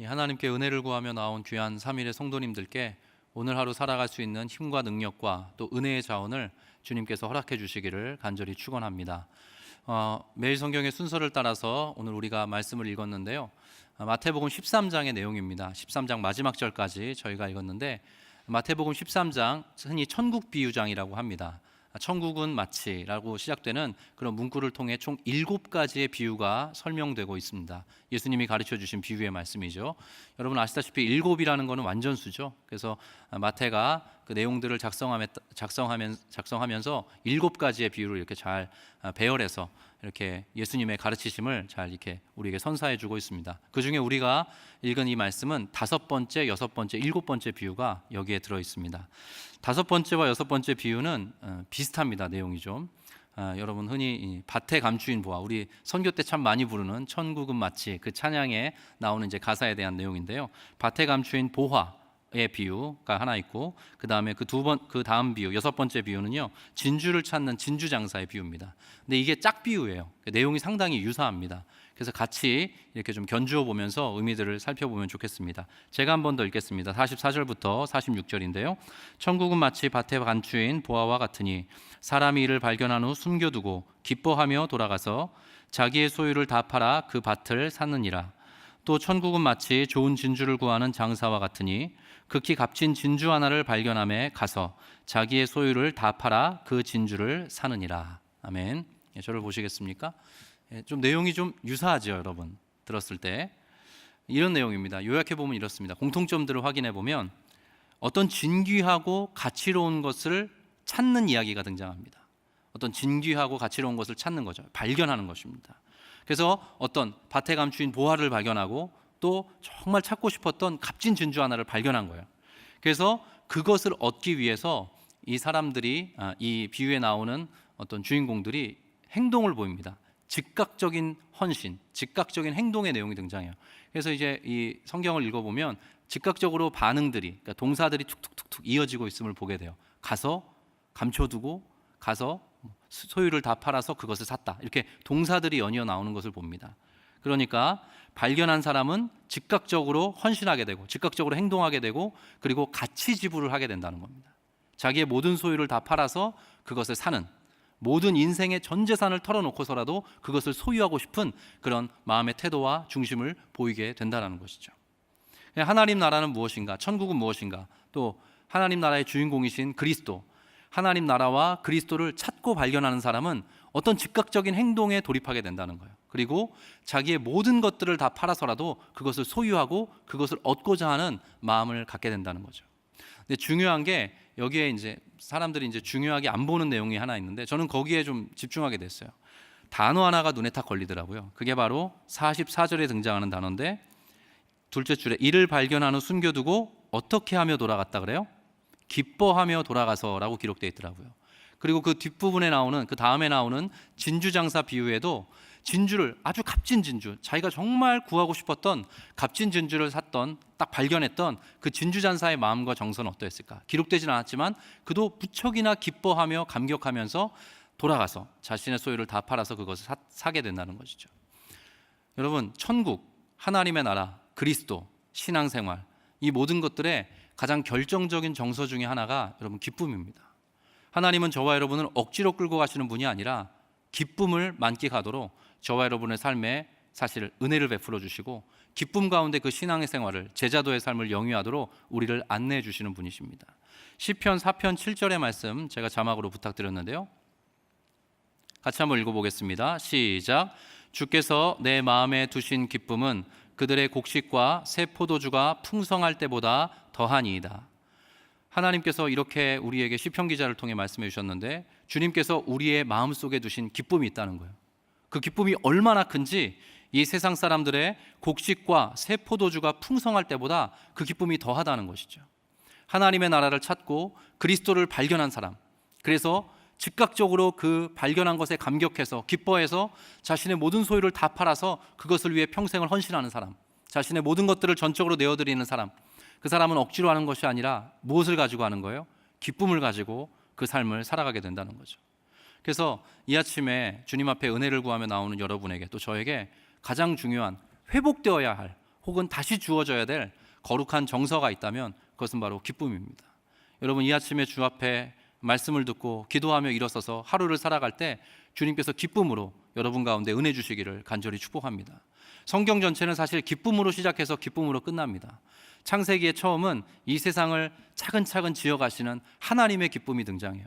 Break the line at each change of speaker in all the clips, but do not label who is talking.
하나님께 은혜를 구하며 나온 귀한 3일의 성도님들께 오늘 하루 살아갈 수 있는 힘과 능력과 또 은혜의 자원을 주님께서 허락해 주시기를 간절히 축원합니다. 매일 성경의 순서를 따라서 오늘 우리가 말씀을 읽었는데요. 마태복음 13장의 내용입니다. 13장 마지막 절까지 저희가 읽었는데, 마태복음 13장 흔히 천국 비유장이라고 합니다. 천국은 마치라고 시작되는 그런 문구를 통해 총 7가지의 비유가 설명되고 있습니다. 예수님이 가르쳐 주신 비유의 말씀이죠. 여러분 아시다시피 7이라는 것은 완전수죠. 그래서 마태가 그 내용들을 작성하면서 7가지의 비유를 이렇게 잘 배열해서 이렇게 예수님의 가르치심을 잘 이렇게 우리에게 선사해 주고 있습니다. 그 중에 우리가 읽은 이 말씀은 5번째, 6번째, 7번째 비유가 여기에 들어 있습니다. 5번째와 6번째 비유는 비슷합니다. 내용이 좀 여러분 흔히 밭에 감추인 보화, 우리 선교 때 참 많이 부르는 천국은 마치, 그 찬양에 나오는 이제 가사에 대한 내용인데요. 밭에 감추인 보화의 비유가 하나 있고, 그 다음에 그 다음 비유, 6번째 비유는요, 진주를 찾는 진주 장사의 비유입니다. 근데 이게 짝 비유예요. 내용이 상당히 유사합니다. 그래서 같이 이렇게 좀 견주어 보면서 의미들을 살펴보면 좋겠습니다. 제가 한 번 더 읽겠습니다. 44절부터 46절인데요. 천국은 마치 밭에 감추인 보화와 같으니 사람이 이를 발견한 후 숨겨두고 기뻐하며 돌아가서 자기의 소유를 다 팔아 그 밭을 사느니라. 또 천국은 마치 좋은 진주를 구하는 장사와 같으니 극히 값진 진주 하나를 발견함에 가서 자기의 소유를 다 팔아 그 진주를 사느니라. 아멘. 저를 보시겠습니까? 좀 내용이 좀 유사하죠, 여러분. 들었을 때 이런 내용입니다. 요약해 보면 이렇습니다. 공통점들을 확인해 보면 어떤 진귀하고 가치로운 것을 찾는 이야기가 등장합니다. 어떤 진귀하고 가치로운 것을 찾는 거죠. 발견하는 것입니다. 그래서 어떤 밭에 감추인 보화를 발견하고 또 정말 찾고 싶었던 값진 진주 하나를 발견한 거예요. 그래서 그것을 얻기 위해서 이 사람들이, 이 비유에 나오는 어떤 주인공들이 행동을 보입니다. 즉각적인 헌신, 즉각적인 행동의 내용이 등장해요. 그래서 이제 이 성경을 읽어보면 즉각적으로 반응들이, 그러니까 동사들이 툭툭툭툭 이어지고 있음을 보게 돼요. 가서 감춰두고, 가서 소유를 다 팔아서 그것을 샀다. 이렇게 동사들이 연이어 나오는 것을 봅니다. 그러니까 발견한 사람은 즉각적으로 헌신하게 되고, 즉각적으로 행동하게 되고, 그리고 가치 지불을 하게 된다는 겁니다. 자기의 모든 소유를 다 팔아서 그것을 사는, 모든 인생의 전 재산을 털어놓고서라도 그것을 소유하고 싶은 그런 마음의 태도와 중심을 보이게 된다는 것이죠. 하나님 나라는 무엇인가? 천국은 무엇인가? 또 하나님 나라의 주인공이신 그리스도, 하나님 나라와 그리스도를 찾고 발견하는 사람은 어떤 즉각적인 행동에 돌입하게 된다는 거예요. 그리고 자기의 모든 것들을 다 팔아서라도 그것을 소유하고 그것을 얻고자 하는 마음을 갖게 된다는 거죠. 근데 중요한 게, 여기에 이제 사람들이 이제 중요하게 안 보는 내용이 하나 있는데, 저는 거기에 좀 집중하게 됐어요. 단어 하나가 눈에 딱 걸리더라고요. 그게 바로 44절에 등장하는 단어인데, 둘째 줄에 이를 발견한 후 숨겨두고 어떻게 하며 돌아갔다 그래요? 기뻐하며 돌아가서라고 기록되어 있더라고요. 그리고 그 뒷부분에 나오는, 그 다음에 나오는 진주장사 비유에도 진주를, 아주 값진 진주, 자기가 정말 구하고 싶었던 값진 진주를 샀던, 딱 발견했던 그 진주장사의 마음과 정서는 어떠했을까? 기록되진 않았지만 그도 무척이나 기뻐하며 감격하면서 돌아가서 자신의 소유를 다 팔아서 그것을 사게 된다는 것이죠. 여러분, 천국, 하나님의 나라, 그리스도, 신앙생활, 이 모든 것들의 가장 결정적인 정서 중에 하나가 여러분 기쁨입니다. 하나님은 저와 여러분을 억지로 끌고 가시는 분이 아니라 기쁨을 만끽하도록 저와 여러분의 삶에 사실 은혜를 베풀어 주시고, 기쁨 가운데 그 신앙의 생활을, 제자도의 삶을 영위하도록 우리를 안내해 주시는 분이십니다. 시편 4편 7절의 말씀 제가 자막으로 부탁드렸는데요. 같이 한번 읽어보겠습니다. 시작. 주께서 내 마음에 두신 기쁨은 그들의 곡식과 새 포도주가 풍성할 때보다 더하니이다. 하나님께서 이렇게 우리에게 시편 기자를 통해 말씀해 주셨는데, 주님께서 우리의 마음속에 두신 기쁨이 있다는 거예요. 그 기쁨이 얼마나 큰지, 이 세상 사람들의 곡식과 새 포도주가 풍성할 때보다 그 기쁨이 더하다는 것이죠. 하나님의 나라를 찾고 그리스도를 발견한 사람, 그래서 즉각적으로 그 발견한 것에 감격해서 기뻐해서 자신의 모든 소유를 다 팔아서 그것을 위해 평생을 헌신하는 사람, 자신의 모든 것들을 전적으로 내어드리는 사람, 그 사람은 억지로 하는 것이 아니라 무엇을 가지고 하는 거예요? 기쁨을 가지고 그 삶을 살아가게 된다는 거죠. 그래서 이 아침에 주님 앞에 은혜를 구하며 나오는 여러분에게, 또 저에게 가장 중요한, 회복되어야 할, 혹은 다시 주어져야 될 거룩한 정서가 있다면 그것은 바로 기쁨입니다. 여러분, 이 아침에 주 앞에 말씀을 듣고 기도하며 일어서서 하루를 살아갈 때 주님께서 기쁨으로 여러분 가운데 은혜 주시기를 간절히 축복합니다. 성경 전체는 사실 기쁨으로 시작해서 기쁨으로 끝납니다. 창세기의 처음은 이 세상을 차근차근 지어가시는 하나님의 기쁨이 등장해요.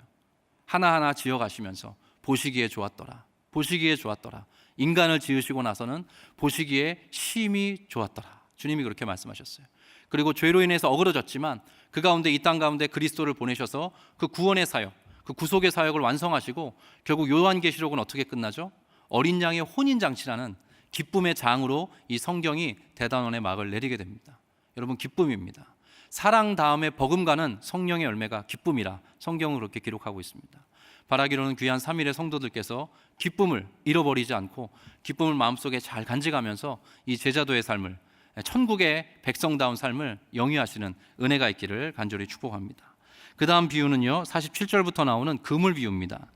하나하나 지어가시면서 보시기에 좋았더라, 보시기에 좋았더라. 인간을 지으시고 나서는 보시기에 심히 좋았더라. 주님이 그렇게 말씀하셨어요. 그리고 죄로 인해서 어그러졌지만 그 가운데, 이 땅 가운데 그리스도를 보내셔서 그 구원의 사역, 그 구속의 사역을 완성하시고 결국 요한계시록은 어떻게 끝나죠? 어린 양의 혼인잔치라는 기쁨의 장으로 이 성경이 대단원의 막을 내리게 됩니다. 여러분, 기쁨입니다. 사랑 다음에 버금가는 성령의 열매가 기쁨이라 성경은 그렇게 기록하고 있습니다. 바라기로는 귀한 3일의 성도들께서 기쁨을 잃어버리지 않고 기쁨을 마음속에 잘 간직하면서 이 제자도의 삶을, 천국의 백성다운 삶을 영위하시는 은혜가 있기를 간절히 축복합니다. 그 다음 비유는요, 47절부터 나오는 그물 비유입니다.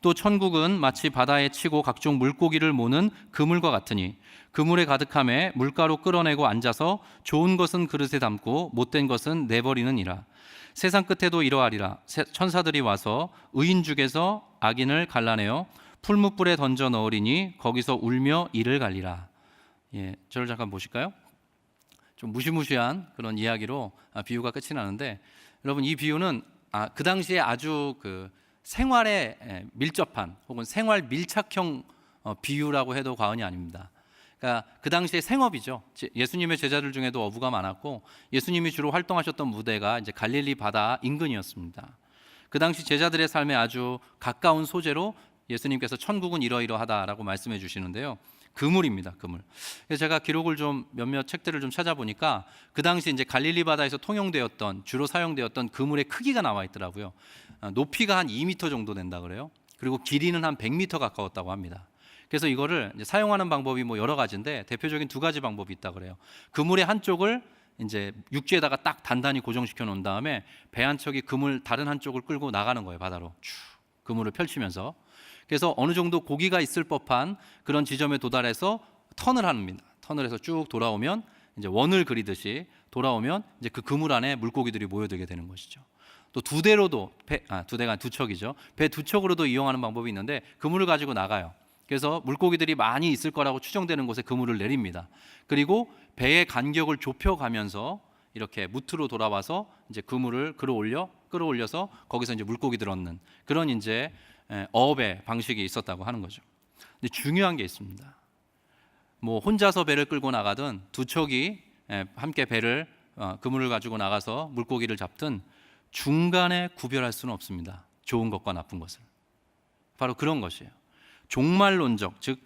또 천국은 마치 바다에 치고 각종 물고기를 모는 그물과 같으니 그물에 가득함에 물가로 끌어내고 앉아서 좋은 것은 그릇에 담고 못된 것은 내버리느니라. 세상 끝에도 이러하리라. 천사들이 와서 의인 중에서 악인을 갈라내어 풀무불에 던져 넣으리니 거기서 울며 이를 갈리라. 저를 잠깐 보실까요? 좀 무시무시한 그런 이야기로 비유가 끝이 나는데, 여러분, 이 비유는 그 당시에 아주 생활에 밀접한 혹은 생활 밀착형 비유라고 해도 과언이 아닙니다. 그러니까 그 당시에 생업이죠. 예수님의 제자들 중에도 어부가 많았고 예수님이 주로 활동하셨던 무대가 이제 갈릴리 바다 인근이었습니다. 그 당시 제자들의 삶에 아주 가까운 소재로 예수님께서 천국은 이러이러하다라고 말씀해 주시는데요. 그물입니다. 그물. 그래서 제가 기록을 좀 몇몇 책들을 좀 찾아보니까 그 당시 이제 갈릴리 바다에서 통용되었던, 주로 사용되었던 그물의 크기가 나와 있더라고요. 높이가 한 2m 정도 된다 그래요. 그리고 길이는 한 100m 가까웠다고 합니다. 그래서 이거를 이제 사용하는 방법이 여러 가지인데 대표적인 2가지 방법이 있다 그래요. 그물의 한쪽을 이제 육지에다가 딱 단단히 고정시켜 놓은 다음에 배 한 척이 그물 다른 한쪽을 끌고 나가는 거예요. 바다로 쭉 그물을 펼치면서. 그래서 어느 정도 고기가 있을 법한 그런 지점에 도달해서 턴을 합니다. 턴을 해서 쭉 돌아오면 이제 원을 그리듯이 돌아오면 이제 그 그물 안에 물고기들이 모여들게 되는 것이죠. 또 두 대로도 두 대가 두 척이죠. 배 두 척으로도 이용하는 방법이 있는데 그물을 가지고 나가요. 그래서 물고기들이 많이 있을 거라고 추정되는 곳에 그물을 내립니다. 그리고 배의 간격을 좁혀가면서 이렇게 무트로 돌아와서 이제 그물을 끌어올려서 거기서 이제 물고기들 얻는 그런 이제 어업의 방식이 있었다고 하는 거죠. 근데 중요한 게 있습니다. 혼자서 배를 끌고 나가든 두 척이 함께 배를 그물을 가지고 나가서 물고기를 잡든 중간에 구별할 수는 없습니다. 좋은 것과 나쁜 것을. 바로 그런 것이에요. 종말론적, 즉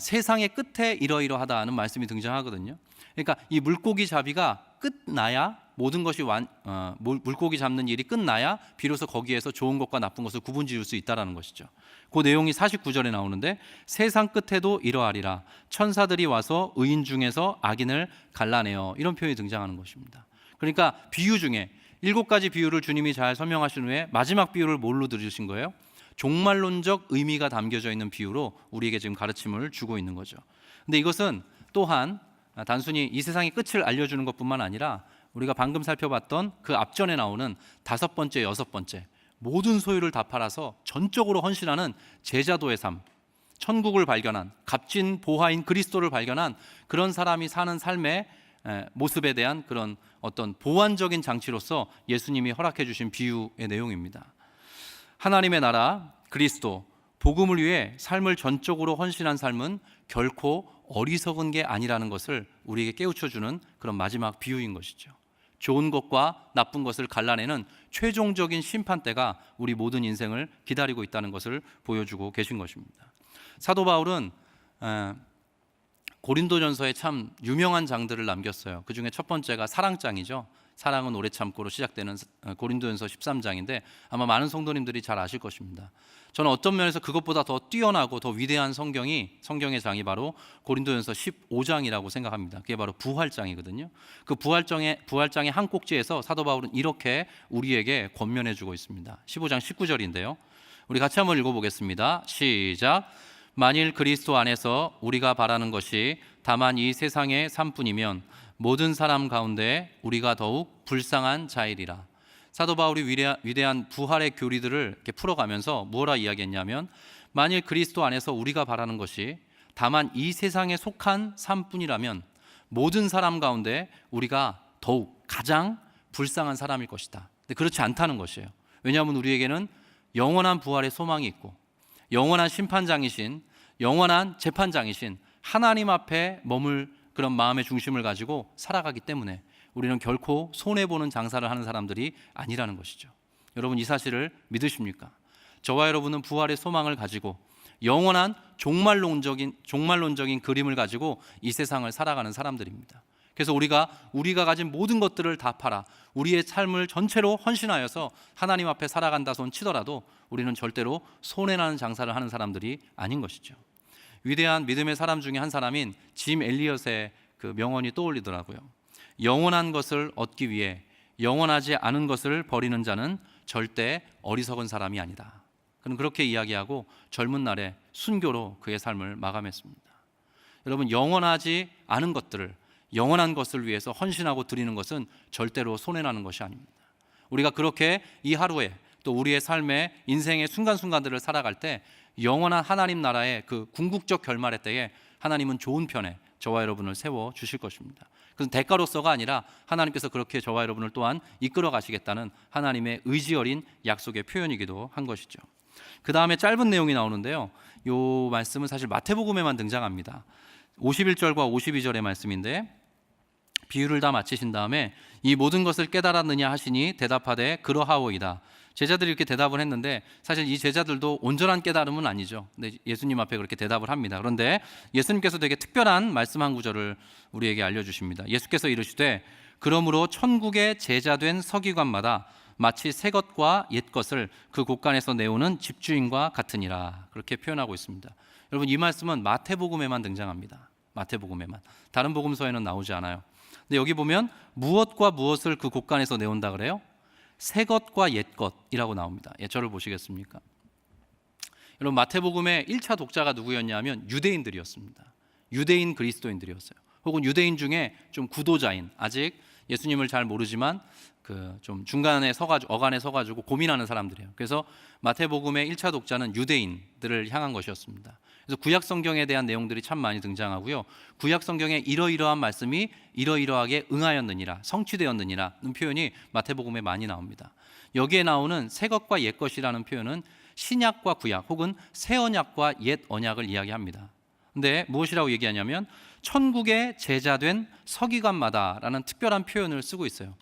세상의 끝에 이러이러하다는 말씀이 등장하거든요. 그러니까 이 물고기 잡이가 끝나야 모든 것이 물고기 잡는 일이 끝나야 비로소 거기에서 좋은 것과 나쁜 것을 구분지을 수 있다는 것이죠. 그 내용이 49절에 나오는데 세상 끝에도 이러하리라. 천사들이 와서 의인 중에서 악인을 갈라내어, 이런 표현이 등장하는 것입니다. 그러니까 비유 중에 7가지 비유를 주님이 잘 설명하신 후에 마지막 비유를 뭘로 들으신 거예요? 종말론적 의미가 담겨져 있는 비유로 우리에게 지금 가르침을 주고 있는 거죠. 근데 이것은 또한 단순히 이 세상의 끝을 알려주는 것뿐만 아니라 우리가 방금 살펴봤던 그 앞전에 나오는 5번째, 6번째 모든 소유를 다 팔아서 전적으로 헌신하는 제자도의 삶, 천국을 발견한 값진 보화인 그리스도를 발견한 그런 사람이 사는 삶의 모습에 대한 그런 어떤 보완적인 장치로서 예수님이 허락해 주신 비유의 내용입니다. 하나님의 나라, 그리스도, 복음을 위해 삶을 전적으로 헌신한 삶은 결코 어리석은 게 아니라는 것을 우리에게 깨우쳐주는 그런 마지막 비유인 것이죠. 좋은 것과 나쁜 것을 갈라내는 최종적인 심판대가 우리 모든 인생을 기다리고 있다는 것을 보여주고 계신 것입니다. 사도 바울은 고린도전서에 참 유명한 장들을 남겼어요. 그 중에 첫 번째가 사랑장이죠. 사랑은 오래 참고로 시작되는 고린도전서 13장인데 아마 많은 성도님들이 잘 아실 것입니다. 저는 어떤 면에서 그것보다 더 뛰어나고 더 위대한 성경의 장이 바로 고린도전서 15장이라고 생각합니다. 그게 바로 부활장이거든요. 그 부활장의 한 꼭지에서 사도 바울은 이렇게 우리에게 권면해 주고 있습니다. 15장 19절인데요. 우리 같이 한번 읽어보겠습니다. 시작. 만일 그리스도 안에서 우리가 바라는 것이 다만 이 세상의 삶뿐이면 모든 사람 가운데 우리가 더욱 불쌍한 자이리라. 사도 바울이 위대한 부활의 교리들을 이렇게 풀어가면서 뭐라 이야기했냐면, 만일 그리스도 안에서 우리가 바라는 것이 다만 이 세상에 속한 삶뿐이라면 모든 사람 가운데 우리가 더욱 가장 불쌍한 사람일 것이다. 근데 그렇지 않다는 것이에요. 왜냐하면 우리에게는 영원한 부활의 소망이 있고 영원한 심판장이신, 영원한 재판장이신 하나님 앞에 머물 그런 마음의 중심을 가지고 살아가기 때문에 우리는 결코 손해보는 장사를 하는 사람들이 아니라는 것이죠. 여러분, 이 사실을 믿으십니까? 저와 여러분은 부활의 소망을 가지고 영원한 종말론적인 그림을 가지고 이 세상을 살아가는 사람들입니다. 그래서 우리가 가진 모든 것들을 다 팔아 우리의 삶을 전체로 헌신하여서 하나님 앞에 살아간다 손 치더라도 우리는 절대로 손해나는 장사를 하는 사람들이 아닌 것이죠. 위대한 믿음의 사람 중에 한 사람인 짐 엘리엇의 그 명언이 떠올리더라고요. 영원한 것을 얻기 위해 영원하지 않은 것을 버리는 자는 절대 어리석은 사람이 아니다. 그는 그렇게 이야기하고 젊은 날에 순교로 그의 삶을 마감했습니다. 여러분, 영원하지 않은 것들을 영원한 것을 위해서 헌신하고 드리는 것은 절대로 손해나는 것이 아닙니다. 우리가 그렇게 이 하루에 또 우리의 삶의 인생의 순간순간들을 살아갈 때 영원한 하나님 나라의 그 궁극적 결말의 때에 하나님은 좋은 편에 저와 여러분을 세워 주실 것입니다. 그것은 대가로서가 아니라 하나님께서 그렇게 저와 여러분을 또한 이끌어 가시겠다는 하나님의 의지 어린 약속의 표현이기도 한 것이죠. 그 다음에 짧은 내용이 나오는데요, 이 말씀은 사실 마태복음에만 등장합니다. 51절과 52절의 말씀인데, 비유를 다 마치신 다음에 이 모든 것을 깨달았느냐 하시니 대답하되 그러하오이다. 제자들이 이렇게 대답을 했는데 사실 이 제자들도 온전한 깨달음은 아니죠. 근데 예수님 앞에 그렇게 대답을 합니다. 그런데 예수님께서 되게 특별한 말씀 한 구절을 우리에게 알려주십니다. 예수께서 이르시되 그러므로 천국의 제자된 서기관마다 마치 새 것과 옛 것을 그 곳간에서 내오는 집주인과 같으니라. 그렇게 표현하고 있습니다. 여러분, 이 말씀은 마태복음에만 등장합니다. 마태복음에만. 다른 복음서에는 나오지 않아요. 근데 여기 보면 무엇과 무엇을 그 곳간에서 내온다 그래요? 새 것과 옛 것이라고 나옵니다. 저를 보시겠습니까? 여러분, 마태복음의 1차 독자가 누구였냐면 유대인들이었습니다. 유대인 그리스도인들이었어요. 혹은 유대인 중에 좀 구도자인, 아직 예수님을 잘 모르지만 그 좀 중간에 서가지고 어간에 서가지고 고민하는 사람들이에요. 그래서 마태복음의 1차 독자는 유대인들을 향한 것이었습니다. 그래서 구약 성경에 대한 내용들이 참 많이 등장하고요. 구약 성경에 이러이러한 말씀이 이러이러하게 응하였느니라, 성취되었느니라는 표현이 마태복음에 많이 나옵니다. 여기에 나오는 새 것과 옛 것이라는 표현은 신약과 구약 혹은 새 언약과 옛 언약을 이야기합니다. 근데 무엇이라고 얘기하냐면 천국의 제자된 서기관마다라는 특별한 표현을 쓰고 있어요.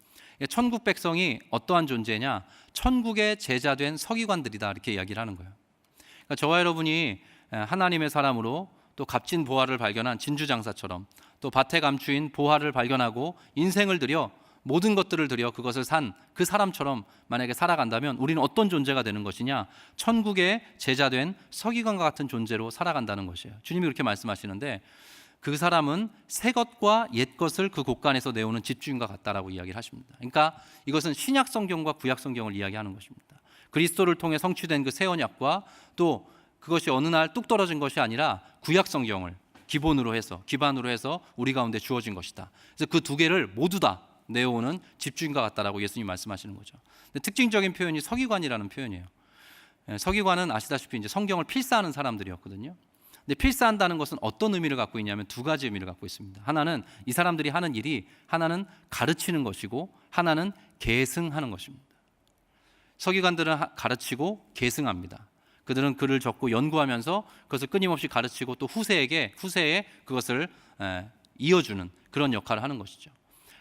천국 백성이 어떠한 존재냐? 천국의 제자된 서기관들이다, 이렇게 이야기를 하는 거예요. 그러니까 저와 여러분이 하나님의 사람으로 또 값진 보화를 발견한 진주장사처럼 또 밭에 감추인 보화를 발견하고 인생을 들여 모든 것들을 들여 그것을 산 그 사람처럼 만약에 살아간다면 우리는 어떤 존재가 되는 것이냐? 천국의 제자된 서기관과 같은 존재로 살아간다는 것이에요. 주님이 그렇게 말씀하시는데 그 사람은 새 것과 옛 것을 그 곳간에서 내오는 집주인과 같다라고 이야기를 하십니다. 그러니까 이것은 신약 성경과 구약 성경을 이야기하는 것입니다. 그리스도를 통해 성취된 그 새 언약과 또 그것이 어느 날 뚝 떨어진 것이 아니라 구약 성경을 기반으로 해서 우리 가운데 주어진 것이다. 그래서 그 두 개를 모두 다 내어오는 집주인과 같다라고 예수님이 말씀하시는 거죠. 근데 특징적인 표현이 서기관이라는 표현이에요. 서기관은 아시다시피 이제 성경을 필사하는 사람들이었거든요. 근데 필사한다는 것은 어떤 의미를 갖고 있냐면 두 가지 의미를 갖고 있습니다. 하나는 이 사람들이 하는 일이 하나는 가르치는 것이고 하나는 계승하는 것입니다. 서기관들은 가르치고 계승합니다. 그들은 글을 적고 연구하면서 그것을 끊임없이 가르치고 또 후세에 그것을 이어주는 그런 역할을 하는 것이죠.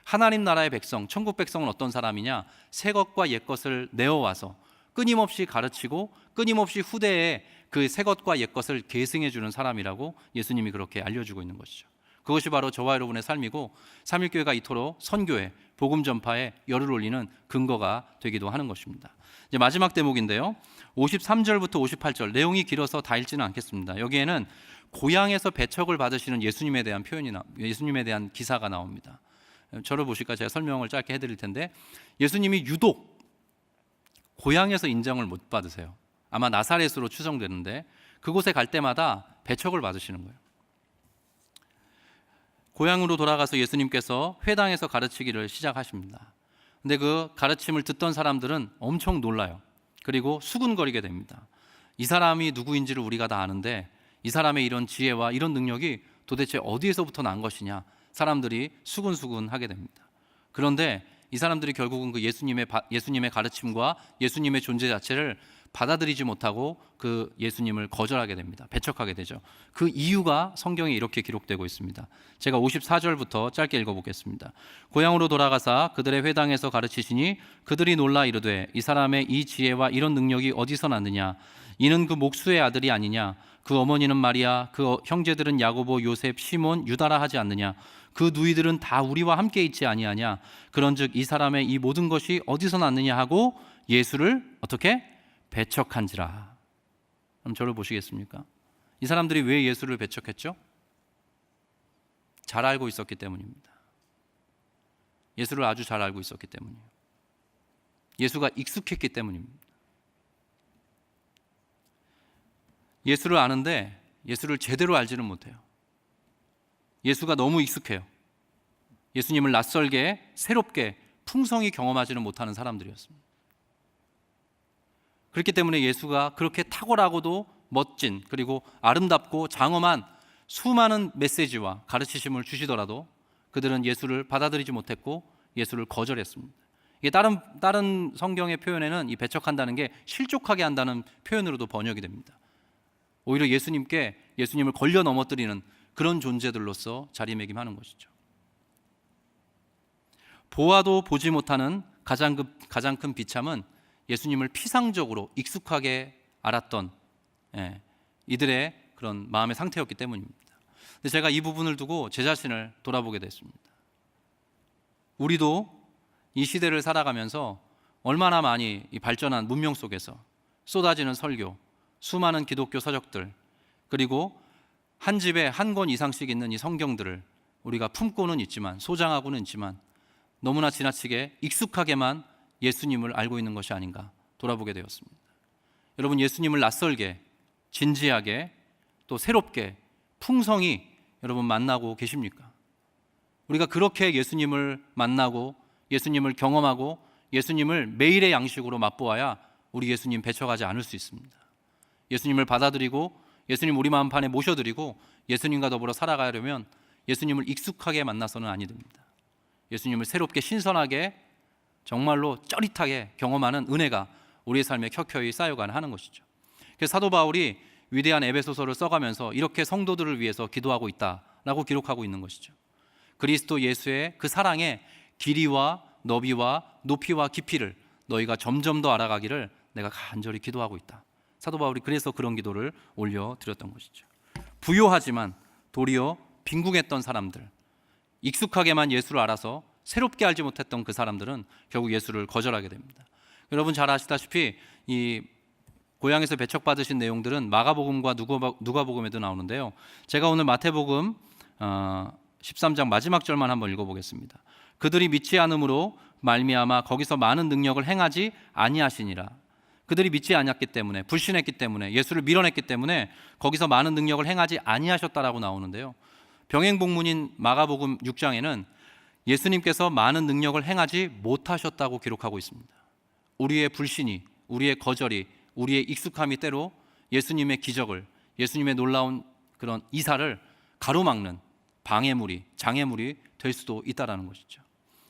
하나님 나라의 백성, 천국 백성은 어떤 사람이냐? 새 것과 옛 것을 내어와서 끊임없이 가르치고 끊임없이 후대에 그 새 것과 옛 것을 계승해 주는 사람이라고 예수님이 그렇게 알려주고 있는 것이죠. 그것이 바로 저와 여러분의 삶이고 삼일교회가 이토록 선교에 복음 전파에 열을 올리는 근거가 되기도 하는 것입니다. 이제 마지막 대목인데요. 53절부터 58절, 내용이 길어서 다 읽지는 않겠습니다. 여기에는 고향에서 배척을 받으시는 예수님에 대한 기사가 나옵니다. 저를 보실까 제가 설명을 짧게 해드릴 텐데, 예수님이 유독 고향에서 인정을 못 받으세요. 아마 나사렛으로 추정되는데 그곳에 갈 때마다 배척을 받으시는 거예요. 고향으로 돌아가서 예수님께서 회당에서 가르치기를 시작하십니다. 근데 그 가르침을 듣던 사람들은 엄청 놀라요. 그리고 수군거리게 됩니다. 이 사람이 누구인지를 우리가 다 아는데 이 사람의 이런 지혜와 이런 능력이 도대체 어디에서부터 난 것이냐, 사람들이 수군수군하게 됩니다. 그런데 이 사람들이 결국은 그 예수님의 가르침과 예수님의 존재 자체를 받아들이지 못하고 그 예수님을 거절하게 됩니다. 배척하게 되죠. 그 이유가 성경에 이렇게 기록되고 있습니다. 제가 54절부터 짧게 읽어보겠습니다. 고향으로 돌아가사 그들의 회당에서 가르치시니 그들이 놀라 이르되 이 사람의 이 지혜와 이런 능력이 어디서 났느냐, 이는 그 목수의 아들이 아니냐, 그 어머니는 마리아, 그 형제들은 야고보, 요셉, 시몬, 유다라 하지 않느냐, 그 누이들은 다 우리와 함께 있지 아니하냐, 그런즉 이 사람의 이 모든 것이 어디서 났느냐 하고 예수를 어떻게? 배척한지라. 그럼 저를 보시겠습니까? 이 사람들이 왜 예수를 배척했죠? 잘 알고 있었기 때문입니다. 예수를 아주 잘 알고 있었기 때문이에요. 예수가 익숙했기 때문입니다. 예수를 아는데 예수를 제대로 알지는 못해요. 예수가 너무 익숙해요. 예수님을 낯설게, 새롭게, 풍성히 경험하지는 못하는 사람들이었습니다. 그렇기 때문에 예수가 그렇게 탁월하고도 멋진, 그리고 아름답고 장엄한 수많은 메시지와 가르치심을 주시더라도 그들은 예수를 받아들이지 못했고 예수를 거절했습니다. 이게 다른 성경의 표현에는 이 배척한다는 게 실족하게 한다는 표현으로도 번역이 됩니다. 오히려 예수님을 걸려 넘어뜨리는 그런 존재들로서 자리매김하는 것이죠. 보아도 보지 못하는 가장 큰 비참은 예수님을 피상적으로 익숙하게 알았던 이들의 그런 마음의 상태였기 때문입니다. 근데 제가 이 부분을 두고 제 자신을 돌아보게 됐습니다. 우리도 이 시대를 살아가면서 얼마나 많이 이 발전한 문명 속에서 쏟아지는 설교, 수많은 기독교 서적들, 그리고 한 집에 한 권 이상씩 있는 이 성경들을 우리가 품고는 있지만, 소장하고는 있지만 너무나 지나치게 익숙하게만 예수님을 알고 있는 것이 아닌가 돌아보게 되었습니다. 여러분, 예수님을 낯설게, 진지하게, 또 새롭게, 풍성히 여러분 만나고 계십니까? 우리가 그렇게 예수님을 만나고 예수님을 경험하고 예수님을 매일의 양식으로 맛보아야 우리 예수님 배척하지 않을 수 있습니다. 예수님을 받아들이고 예수님 우리 마음판에 모셔드리고 예수님과 더불어 살아가려면 예수님을 익숙하게 만나서는 아니 됩니다. 예수님을 새롭게, 신선하게, 정말로 짜릿하게 경험하는 은혜가 우리의 삶에 켜켜이 쌓여가는 하는 것이죠. 그래서 사도 바울이 위대한 에베소서를 써가면서 이렇게 성도들을 위해서 기도하고 있다라고 기록하고 있는 것이죠. 그리스도 예수의 그 사랑의 길이와 너비와 높이와 깊이를 너희가 점점 더 알아가기를 내가 간절히 기도하고 있다. 사도 바울이 그래서 그런 기도를 올려드렸던 것이죠. 부요하지만 도리어 빈궁했던 사람들, 익숙하게만 예수를 알아서 새롭게 알지 못했던 그 사람들은 결국 예수를 거절하게 됩니다. 여러분 잘 아시다시피 이 고향에서 배척받으신 내용들은 마가복음과 누가복음에도 나오는데요. 제가 오늘 마태복음 13장 마지막 절만 한번 읽어보겠습니다. 그들이 믿지 않음으로 말미암아 거기서 많은 능력을 행하지 아니하시니라. 그들이 믿지 않았기 때문에, 불신했기 때문에, 예수를 밀어냈기 때문에 거기서 많은 능력을 행하지 아니하셨다라고 나오는데요. 병행복문인 마가복음 6장에는 예수님께서 많은 능력을 행하지 못하셨다고 기록하고 있습니다. 우리의 불신이, 우리의 거절이, 우리의 익숙함이 때로 예수님의 기적을, 예수님의 놀라운 그런 이사를 가로막는 방해물이, 장애물이 될 수도 있다는 것이죠.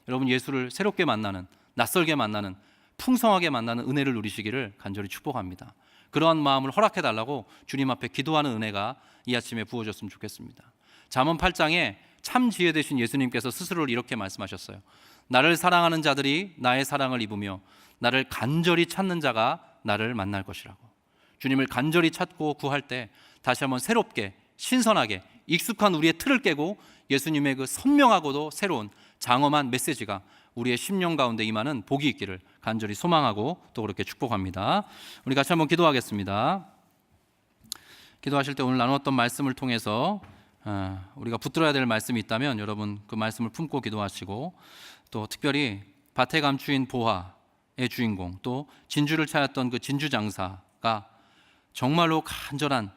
여러분, 예수를 새롭게 만나는, 낯설게 만나는, 풍성하게 만나는 은혜를 누리시기를 간절히 축복합니다. 그러한 마음을 허락해달라고 주님 앞에 기도하는 은혜가 이 아침에 부어졌으면 좋겠습니다. 잠언 8장에 참 지혜 되신 예수님께서 스스로를 이렇게 말씀하셨어요. 나를 사랑하는 자들이 나의 사랑을 입으며 나를 간절히 찾는 자가 나를 만날 것이라고. 주님을 간절히 찾고 구할 때 다시 한번 새롭게, 신선하게, 익숙한 우리의 틀을 깨고 예수님의 그 선명하고도 새로운 장엄한 메시지가 우리의 심령 가운데 임하는 복이 있기를 간절히 소망하고 또 그렇게 축복합니다. 우리 같이 한번 기도하겠습니다. 기도하실 때 오늘 나누었던 말씀을 통해서 우리가 붙들어야 될 말씀이 있다면 여러분 그 말씀을 품고 기도하시고, 또 특별히 밭에 감추인 보화의 주인공, 또 진주를 찾았던 그 진주 장사가 정말로 간절한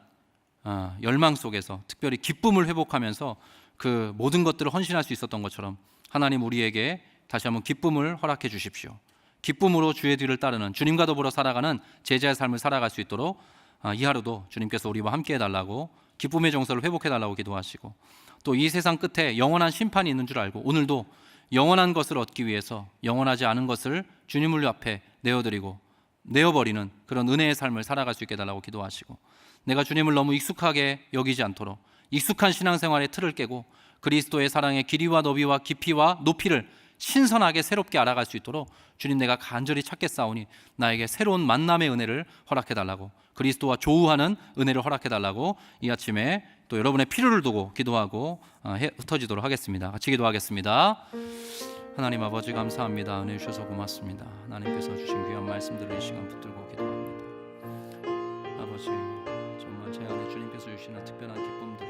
열망 속에서 특별히 기쁨을 회복하면서 그 모든 것들을 헌신할 수 있었던 것처럼 하나님 우리에게 다시 한번 기쁨을 허락해 주십시오. 기쁨으로 주의 뒤를 따르는 주님과 더불어 살아가는 제자의 삶을 살아갈 수 있도록 이 하루도 주님께서 우리와 함께 해달라고 기쁨의 정서를 회복해달라고 기도하시고, 또 이 세상 끝에 영원한 심판이 있는 줄 알고 오늘도 영원한 것을 얻기 위해서 영원하지 않은 것을 주님을 앞에 내어버리는 그런 은혜의 삶을 살아갈 수 있게 해달라고 기도하시고, 내가 주님을 너무 익숙하게 여기지 않도록 익숙한 신앙생활의 틀을 깨고 그리스도의 사랑의 길이와 너비와 깊이와 높이를 신선하게 새롭게 알아갈 수 있도록 주님, 내가 간절히 찾겠사오니 나에게 새로운 만남의 은혜를 허락해달라고, 그리스도와 조우하는 은혜를 허락해달라고 이 아침에 또 여러분의 필요를 두고 기도하고 흩어지도록 하겠습니다. 같이 기도하겠습니다. 하나님 아버지, 감사합니다. 은혜 주셔서 고맙습니다. 하나님께서 주신 귀한 말씀들을 이 시간 붙들고 기도합니다. 아버지, 정말 제 안에 주님께서 주시는 특별한 기쁨들